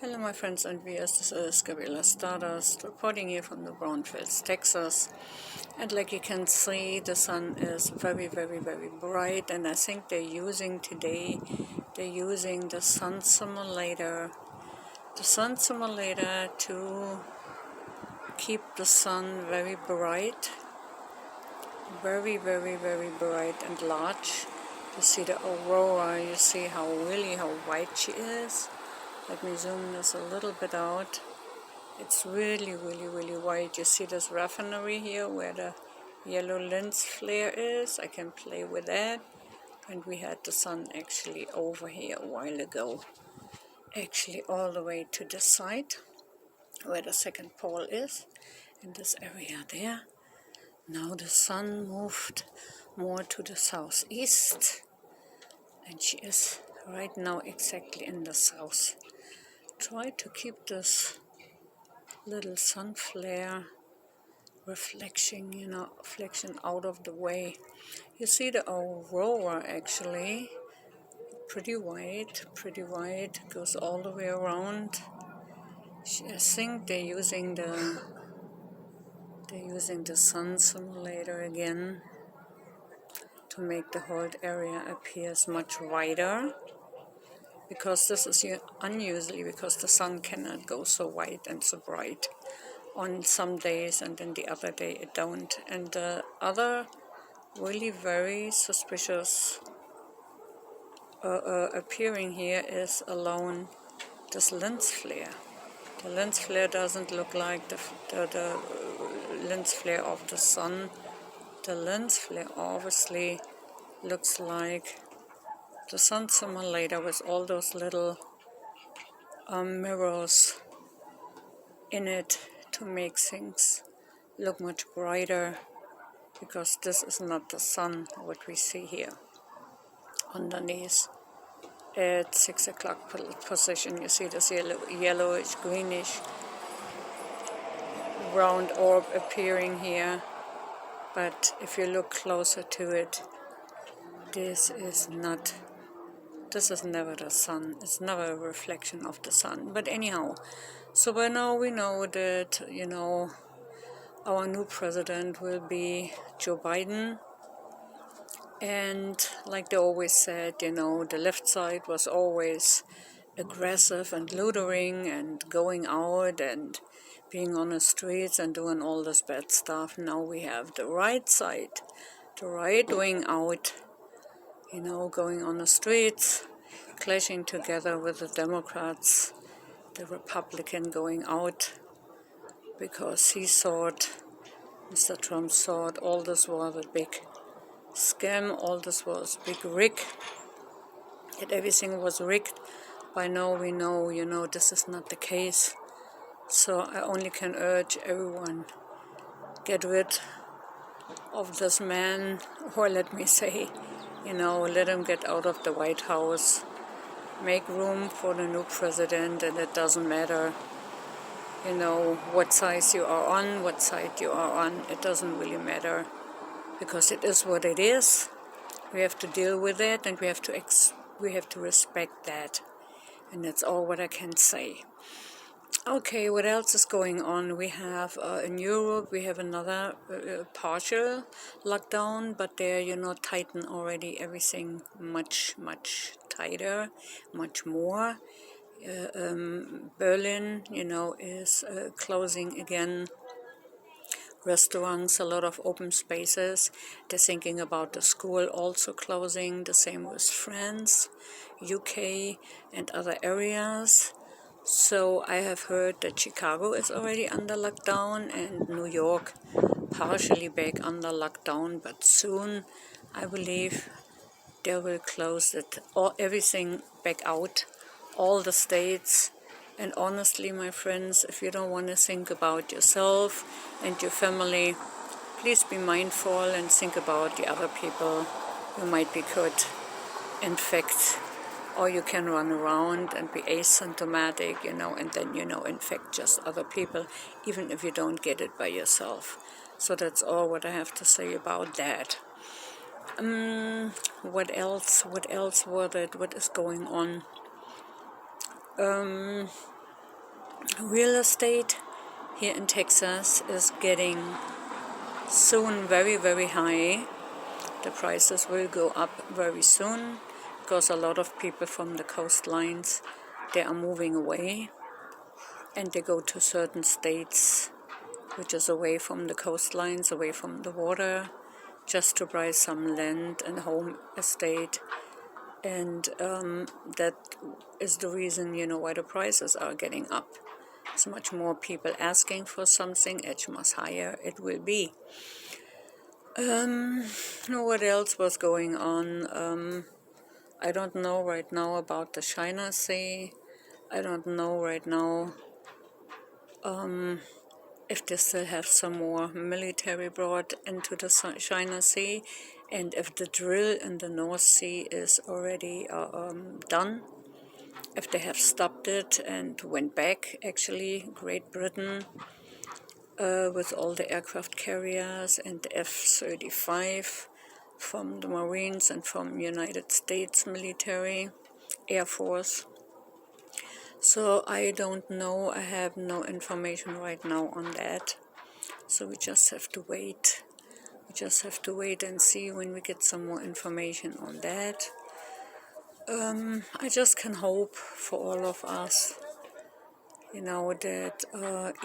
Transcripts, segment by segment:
Hello my friends and viewers, this is Gabriela Stardust reporting here from the Brownfields, Texas. And like you can see, the sun is very bright, and I think they're using the sun simulator to keep the sun very bright, very bright and large. You see the aurora, you see how white she is. Let me zoom this a little bit out. It's really white. You see this refinery here where the yellow lens flare is? I can play with that. And we had the sun actually over here a while ago. Actually all the way to the side where the second pole is, in this area there. Now the sun moved more to the southeast, and she is right now exactly in the south. Try to keep this little sun flare reflection out of the way. You see the aurora actually pretty white, goes all the way around. I think they're using the sun simulator again to make the whole area appears much wider, because this is unusually, because the sun cannot go so white and so bright on some days, and then the other day it don't. And the other really very suspicious appearing here is alone this lens flare. The lens flare doesn't look like the lens flare of the sun. The lens flare obviously looks like the sun simulator with all those little mirrors in it to make things look much brighter, because this is not the sun what we see here underneath. At 6 o'clock position, you see this yellowish greenish round orb appearing here, but if you look closer to it, this is never the sun. It's never a reflection of the sun. But anyhow, so by now we know that, our new president will be Joe Biden. And like they always said, the left side was always aggressive and loitering and going out and being on the streets and doing all this bad stuff. Now we have the right side, the right wing out, going on the streets, clashing together with the Democrats, the Republican going out, because Mr. Trump thought all this was a big scam, all this was big rig, that everything was rigged. By now we know, this is not the case. So I only can urge everyone, get rid of this man, or let me say, let him get out of the White House. Make room for the new president, and it doesn't matter, what side you are on, it doesn't really matter, because it is what it is. We have to deal with it, and we have to respect that, and that's all what I can say. Okay, what else is going on? We have in Europe, we have another partial lockdown, but there, tighten already everything much tighter, much more. Berlin, is closing again. Restaurants, a lot of open spaces. They're thinking about the school also closing. The same with France, UK, and other areas. So I have heard that Chicago is already under lockdown, and New York partially back under lockdown, but soon I believe they will close everything back out, all the states. And honestly, my friends, if you don't want to think about yourself and your family, please be mindful and think about the other people you might be could infect, or you can run around and be asymptomatic, and then, infect just other people, even if you don't get it by yourself. So that's all what I have to say about that. What else? What is going on? real estate here in Texas is getting soon very, very high. The prices will go up very soon because a lot of people from the coastlines, they are moving away and they go to certain states which is away from the coastlines, away from the water, just to buy some land and home estate. And that is the reason, why the prices are getting up. It's much more people asking for something, it's much higher it will be. What else was going on? I don't know right now about the China Sea. I don't know right now if they still have some more military brought into the China Sea, and if the drill in the North Sea is already done, if they have stopped it and went back, actually, Great Britain, with all the aircraft carriers and the F-35 from the Marines and from United States military, Air Force. So I don't know, I have no information right now on that. So we just have to wait. We just have to wait and see when we get some more information on that. I just can hope for all of us, that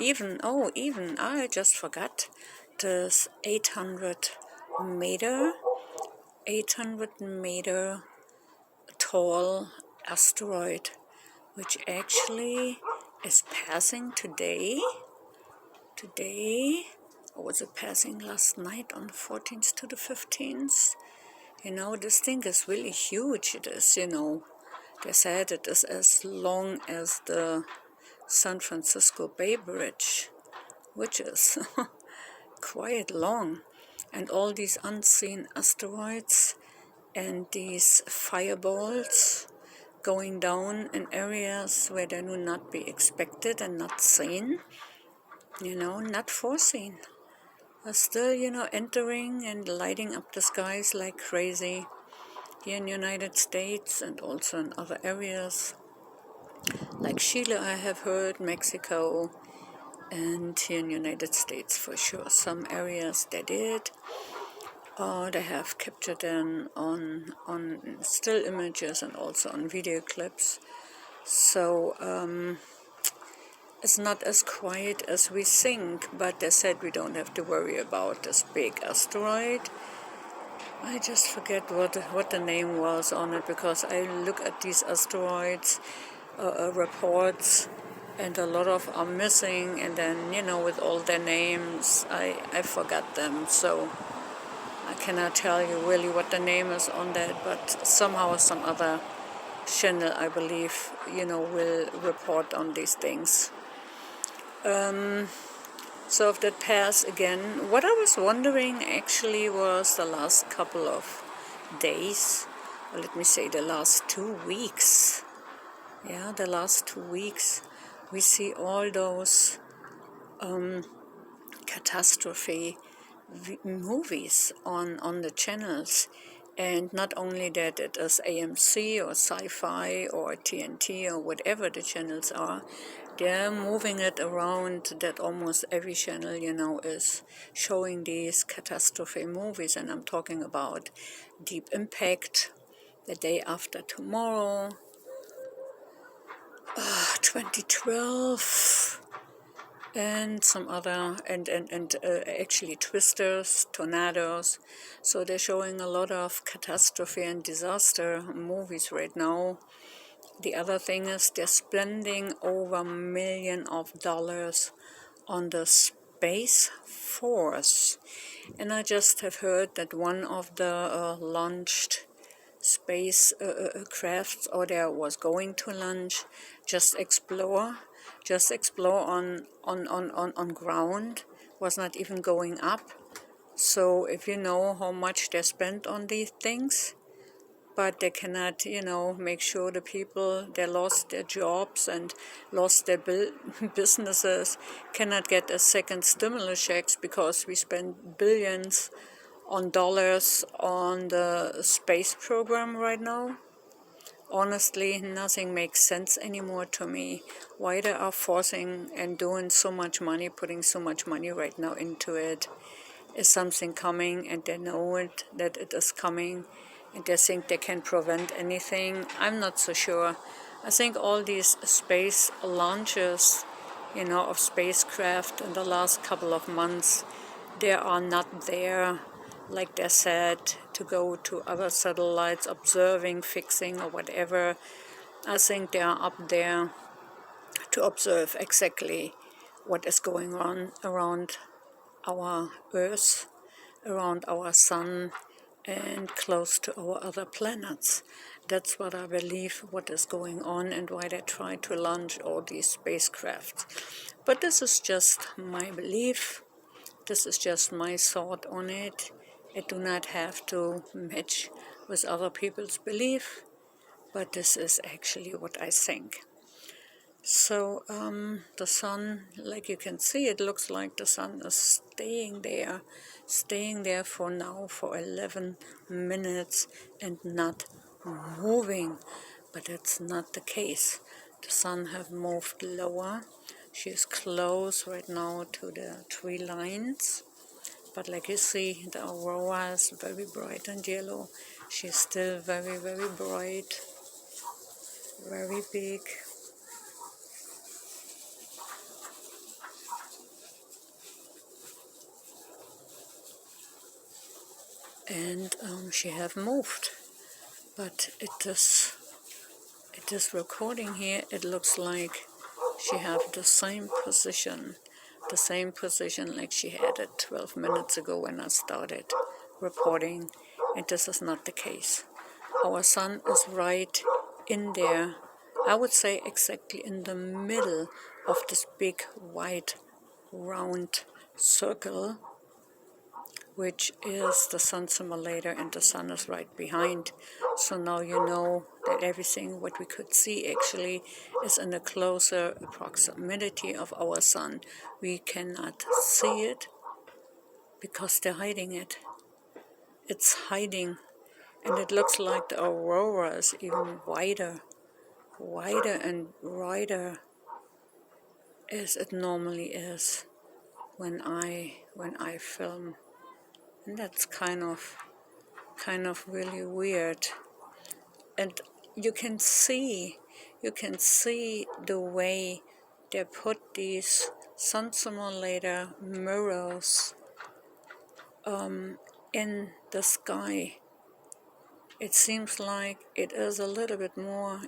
even I just forgot this 800 meter tall asteroid, which actually is passing today, or was it passing last night on the 14th to the 15th? This thing is really huge. It is, they said it is as long as the San Francisco Bay Bridge, which is quite long. And all these unseen asteroids and these fireballs going down in areas where they would not be expected and not seen, not foreseen, are still, entering and lighting up the skies like crazy here in the United States and also in other areas. Like Chile, I have heard, Mexico, and here in the United States for sure. Some areas they did. They have captured them on still images and also on video clips. So it's not as quiet as we think, but they said we don't have to worry about this big asteroid. I just forget what the name was on it, because I look at these asteroids reports and a lot of are missing, and then with all their names I forgot them, so I cannot tell you really what the name is on that, but somehow some other channel, I believe, will report on these things. So if that pass again, what I was wondering actually was the last couple of days, or let me say the last 2 weeks. Yeah, the last 2 weeks, we see all those catastrophe movies on the channels. And not only that, it is AMC or Sci-Fi or TNT or whatever the channels are, they're moving it around that almost every channel, is showing these catastrophe movies. And I'm talking about Deep Impact, The Day After Tomorrow, 2012, and some other, and actually Twisters, Tornadoes. So they're showing a lot of catastrophe and disaster movies right now. The other thing is they're spending over $1 million on the Space Force. And I just have heard that one of the launched space crafts, or there was going to launch, just explore on ground, was not even going up. So if you know how much they spent on these things, but they cannot, make sure the people, they lost their jobs and lost their businesses, cannot get a second stimulus checks because we spend billions on dollars on the space program right now. Honestly, nothing makes sense anymore to me. Why they are forcing and doing so much money, putting so much money right now into it. Is something coming and they know it, that it is coming, and they think they can prevent anything? I'm not so sure. I think all these space launches, of spacecraft in the last couple of months, they are not there, like they said, to go to other satellites, observing, fixing, or whatever. I think they are up there to observe exactly what is going on around our Earth, around our Sun, and close to our other planets. That's what I believe what is going on and why they try to launch all these spacecraft. But this is just my belief. This is just my thought on it. I do not have to match with other people's belief, but this is actually what I think. So the sun, like you can see, it looks like the sun is staying there for now for 11 minutes and not moving. But that's not the case. The sun have moved lower. She is close right now to the tree lines. But like you see, the aurora is very bright and yellow. She's still very, very bright, very big. And she have moved, but it is recording here. It looks like she have the same position like she had it 12 minutes ago when I started reporting, and this is not the case. Our sun is right in there, I would say exactly in the middle of this big white round circle, which is the sun simulator, and the sun is right behind. So now you know that everything what we could see actually is in a closer proximity of our sun. We cannot see it because they're hiding it. It's hiding, and it looks like the aurora is even wider and brighter as it normally is when I film. And that's kind of really weird. And you can see the way they put these sun simulator mirrors in the sky. It seems like it is a little bit more,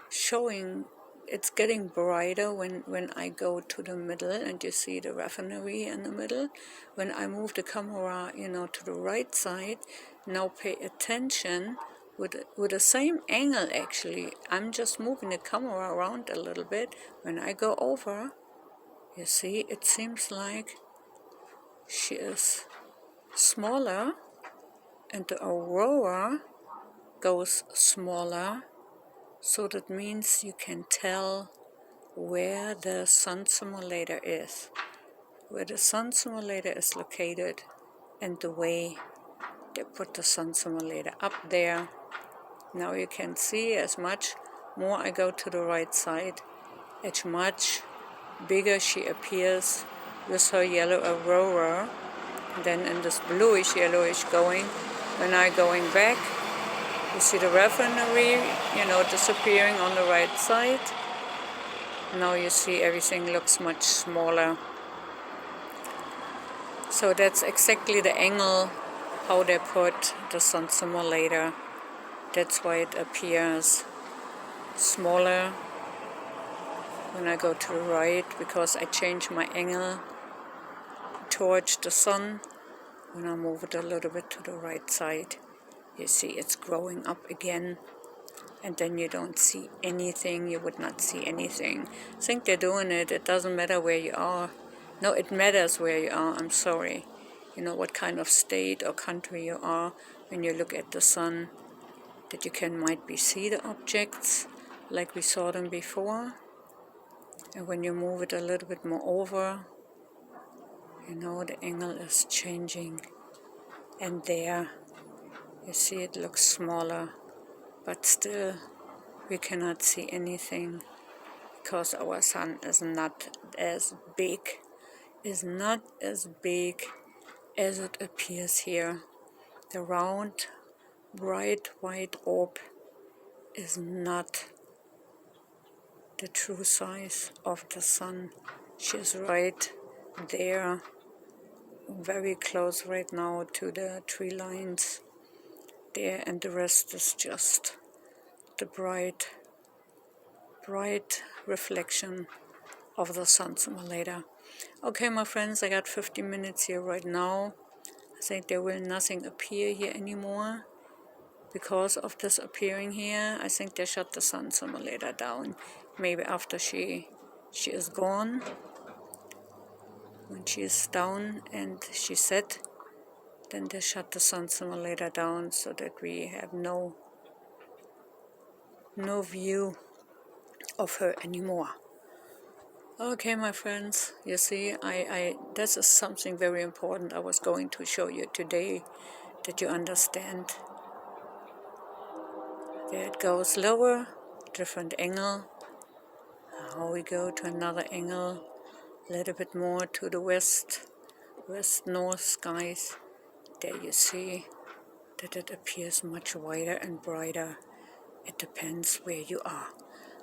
showing. It's getting brighter when I go to the middle and you see the refinery in the middle. When I move the camera, to the right side, now pay attention with the same angle actually. I'm just moving the camera around a little bit. When I go over, you see, it seems like she is smaller and the aurora goes smaller. So that means you can tell where the sun simulator is, located, and the way they put the sun simulator up there. Now you can see as much more I go to the right side, as much bigger she appears with her yellow aurora than in this bluish yellowish going. When I'm going back, you see the refinery, disappearing on the right side. Now you see everything looks much smaller. So that's exactly the angle how they put the sun simulator. That's why it appears smaller when I go to the right, because I change my angle towards the sun. When I move it a little bit to the right side, you see it's growing up again. And then you don't see anything, you would not see anything. I think they're doing it, it doesn't matter where you are. No, it matters where you are, I'm sorry. What kind of state or country you are when you look at the sun, that you might see the objects like we saw them before. And when you move it a little bit more over, the angle is changing. And there, you see it looks smaller. but still we cannot see anything because our sun is not as big, as it appears here. The round, bright white orb is not the true size of the sun. She's right there, very close right now to the tree lines there, and the rest is just the bright reflection of the sun simulator. Okay, my friends, I got 15 minutes here right now. I think there will nothing appear here anymore. Because of this appearing here, I think they shut the sun simulator down. Maybe after she is gone, when she is down and she set, then they shut the sun simulator down so that we have no view of her anymore. Okay, my friends, you see, this is something very important I was going to show you today, that you understand. There it goes lower, different angle. Now we go to another angle, a little bit more to the west-north skies. There you see that it appears much wider and brighter. It depends where you are.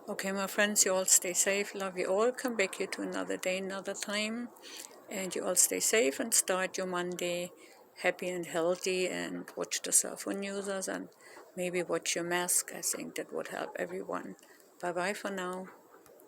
Okay, my friends, you all stay safe. Love you all. Come back here to another day, another time. And you all stay safe and start your Monday happy and healthy, and watch the cell phone users and maybe watch your mask. I think that would help everyone. Bye-bye for now.